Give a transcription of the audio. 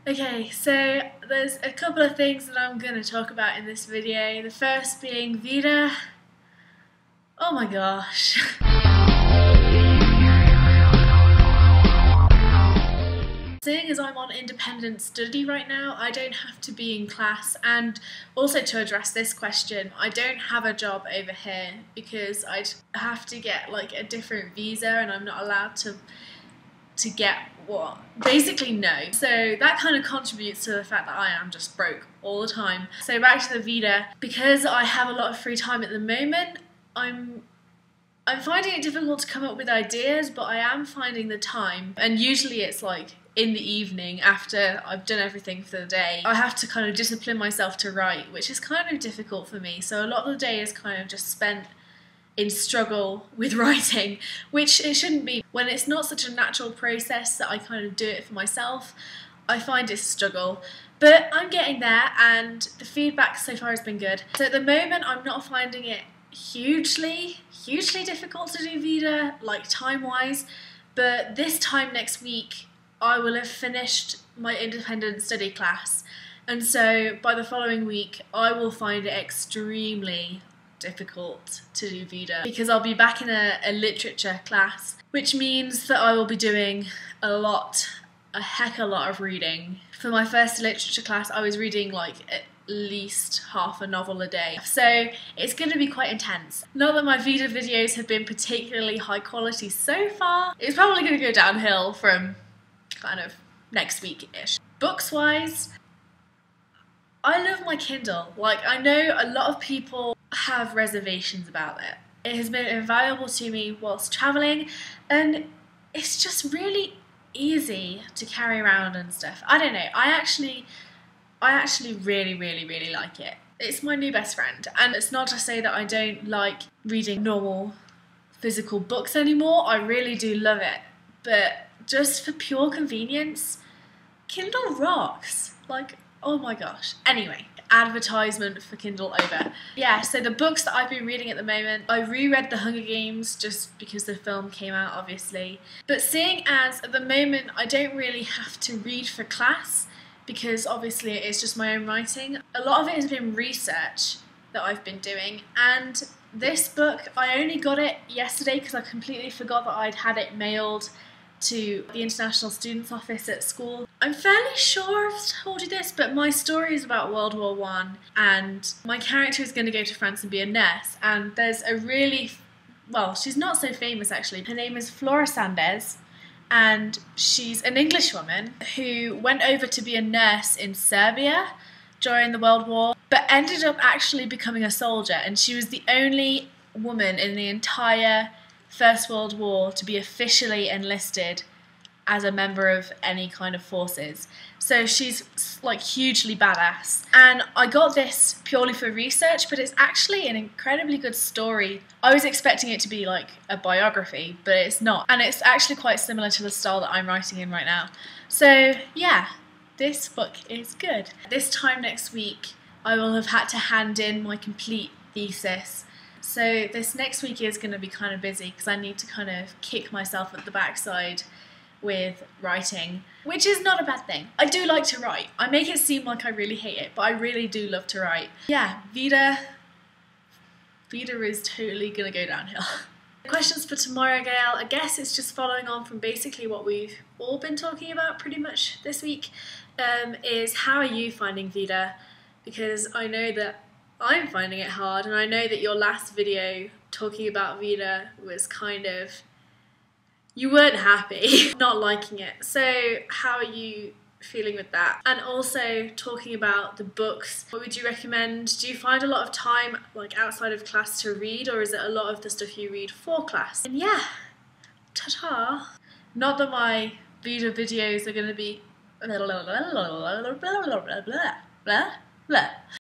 Okay, so there's a couple of things that I'm going to talk about in this video. The first being VEDA. Oh my gosh. Seeing as I'm on independent study right now, I don't have to be in class, and also to address this question, I don't have a job over here because I'd have to get like a different visa and I'm not allowed to get what? Basically no. So that kind of contributes to the fact that I am just broke all the time. So back to the VEDA, because I have a lot of free time at the moment, I'm finding it difficult to come up with ideas, but I am finding the time, and usually it's like in the evening after I've done everything for the day. I have to kind of discipline myself to write, which is kind of difficult for me. So a lot of the day is kind of just spent in struggle with writing, which it shouldn't be. When it's not such a natural process that I kind of do it for myself, I find it a struggle. But I'm getting there and the feedback so far has been good. So at the moment I'm not finding it hugely difficult to do VEDA, like time-wise, but this time next week I will have finished my independent study class, and so by the following week I will find it extremely difficult to do VEDA because I'll be back in a literature class, which means that I will be doing a heck of a lot of reading. For my first literature class I was reading like at least half a novel a day, so it's going to be quite intense. Not that my VEDA videos have been particularly high quality so far. It's probably going to go downhill from kind of next week-ish. Books-wise, I love my Kindle. Like, I know a lot of people have reservations about it. It has been invaluable to me whilst travelling, and it's just really easy to carry around and stuff. I don't know, I actually really like it. It's my new best friend, and it's not to say that I don't like reading normal physical books anymore. I really do love it, but just for pure convenience, Kindle rocks. Like, oh my gosh. Anyway, advertisement for Kindle over. Yeah, so the books that I've been reading at the moment, I reread The Hunger Games just because the film came out, obviously. But seeing as at the moment I don't really have to read for class, because obviously it's just my own writing, a lot of it has been research that I've been doing, and this book, I only got it yesterday because I completely forgot that I'd had it mailed to the International Students Office at school. I'm fairly sure I've told you this, but my story is about World War I, and my character is going to go to France and be a nurse, and there's a really, well, she's not so famous actually. Her name is Flora Sanders, and she's an English woman who went over to be a nurse in Serbia during the World War, but ended up actually becoming a soldier, and she was the only woman in the entire First World War to be officially enlisted as a member of any kind of forces. So she's like hugely badass. And I got this purely for research, but it's actually an incredibly good story. I was expecting it to be like a biography, but it's not. And it's actually quite similar to the style that I'm writing in right now. So yeah, this book is good. This time next week, I will have had to hand in my complete thesis. So this next week is going to be kind of busy because I need to kind of kick myself at the backside with writing, which is not a bad thing. I do like to write. I make it seem like I really hate it, but I really do love to write. Yeah, VEDA is totally going to go downhill. Questions for tomorrow, Gail. I guess it's just following on from basically what we've all been talking about pretty much this week, is how are you finding VEDA? Because I know that I'm finding it hard, and I know that your last video talking about VEDA was kind of, you weren't happy, not liking it. So how are you feeling with that? And also talking about the books, what would you recommend? Do you find a lot of time like outside of class to read, or is it a lot of the stuff you read for class? And yeah, ta-ta. Not that my VEDA videos are going to be